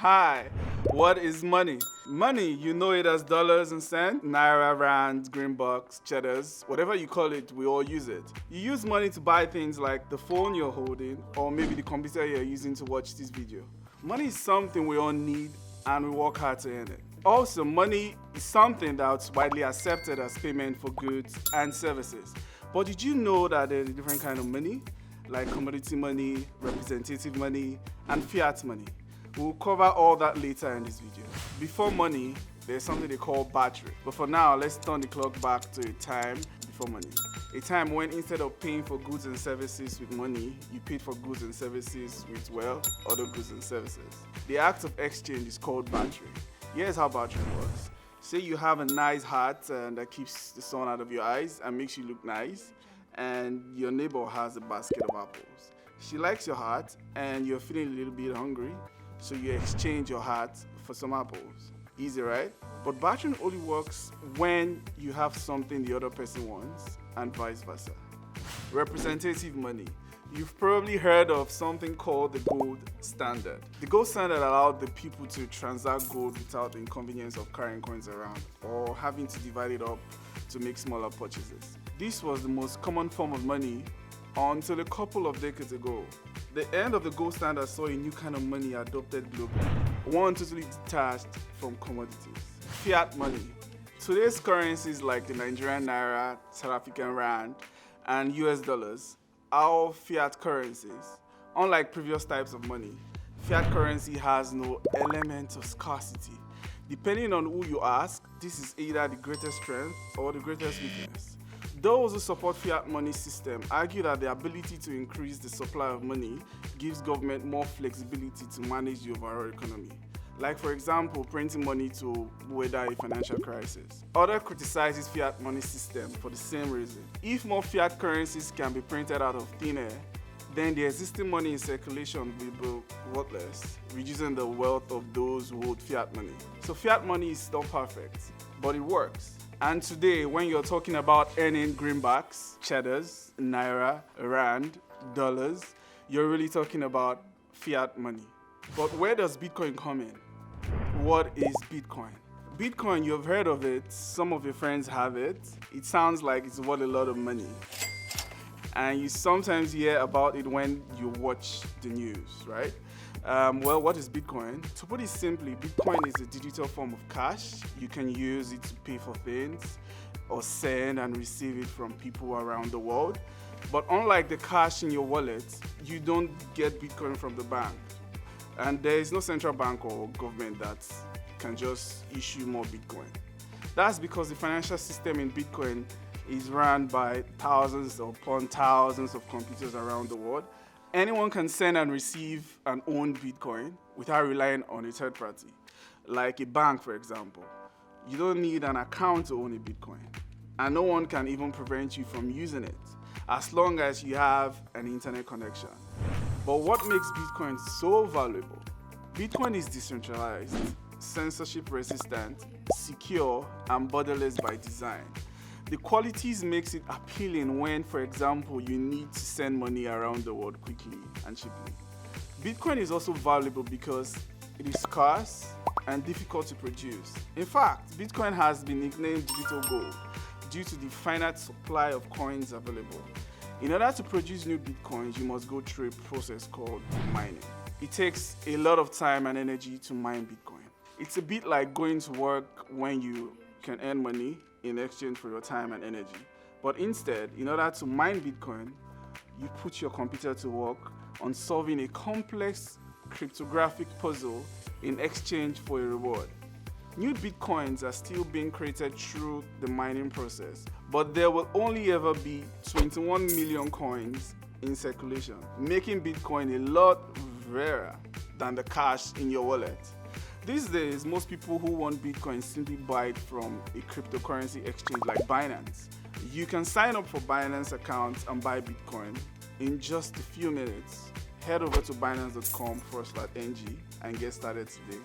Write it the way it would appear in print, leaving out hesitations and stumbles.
Hi, what is money? Money, you know it as dollars and cents, naira, rand, green bucks, cheddars, whatever you call it, we all use it. You use money to buy things like the phone you're holding or maybe the computer you're using to watch this video. Money is something we all need and we work hard to earn it. Also, money is something that's widely accepted as payment for goods and services. But did you know that there's a different kind of money? Like commodity money, representative money, and fiat money. We'll cover all that later in this video. Before money, there's something they call battery. But for now, let's turn the clock back to a time before money. A time when instead of paying for goods and services with money, you paid for goods and services with, well, other goods and services. The act of exchange is called battery. Here's how battery works. Say you have a nice hat that keeps the sun out of your eyes and makes you look nice, and your neighbor has a basket of apples. She likes your hat and you're feeling a little bit hungry, so you exchange your hat for some apples. Easy, right? But battery only works when you have something the other person wants and vice versa. Representative money. You've probably heard of something called the gold standard. The gold standard allowed the people to transact gold without the inconvenience of carrying coins around or having to divide it up to make smaller purchases. This was the most common form of money until a couple of decades ago. The end of the gold standard saw a new kind of money adopted globally, one totally detached from commodities. Fiat money. Today's currencies like the Nigerian naira, South African rand, and US dollars are all fiat currencies. Unlike previous types of money, fiat currency has no element of scarcity. Depending on who you ask, this is either the greatest strength or the greatest weakness. Those who support fiat money system argue that the ability to increase the supply of money gives government more flexibility to manage the overall economy. Like for example, printing money to weather a financial crisis. Others criticizes fiat money system for the same reason. If more fiat currencies can be printed out of thin air, then the existing money in circulation will be worthless, reducing the wealth of those who hold fiat money. So fiat money is not perfect, but it works. And today, when you're talking about earning greenbacks, cheddars, naira, rand, dollars, you're really talking about fiat money. But where does Bitcoin come in? What is Bitcoin? Bitcoin, you've heard of it, some of your friends have it. It sounds like it's worth a lot of money. And you sometimes hear about it when you watch the news, right? Well, what is Bitcoin? To put it simply, Bitcoin is a digital form of cash. You can use it to pay for things or send and receive it from people around the world. But unlike the cash in your wallet, you don't get Bitcoin from the bank. And there is no central bank or government that can just issue more Bitcoin. That's because the financial system in Bitcoin is run by thousands upon thousands of computers around the world. Anyone can send and receive and own Bitcoin without relying on a third party, like a bank, for example. You don't need an account to own a Bitcoin, and no one can even prevent you from using it, as long as you have an internet connection. But what makes Bitcoin so valuable? Bitcoin is decentralized, censorship resistant, secure, and borderless by design. The qualities makes it appealing when, for example, you need to send money around the world quickly and cheaply. Bitcoin is also valuable because it is scarce and difficult to produce. In fact, Bitcoin has been nicknamed digital gold due to the finite supply of coins available. In order to produce new Bitcoins, you must go through a process called mining. It takes a lot of time and energy to mine Bitcoin. It's a bit like going to work when you can earn money in exchange for your time and energy. But instead, in order to mine Bitcoin, you put your computer to work on solving a complex cryptographic puzzle in exchange for a reward. New Bitcoins are still being created through the mining process, but there will only ever be 21 million coins in circulation, making Bitcoin a lot rarer than the cash in your wallet. These days, most people who want Bitcoin simply buy it from a cryptocurrency exchange like Binance. You can sign up for Binance accounts and buy Bitcoin in just a few minutes. Head over to binance.com/ng and get started today.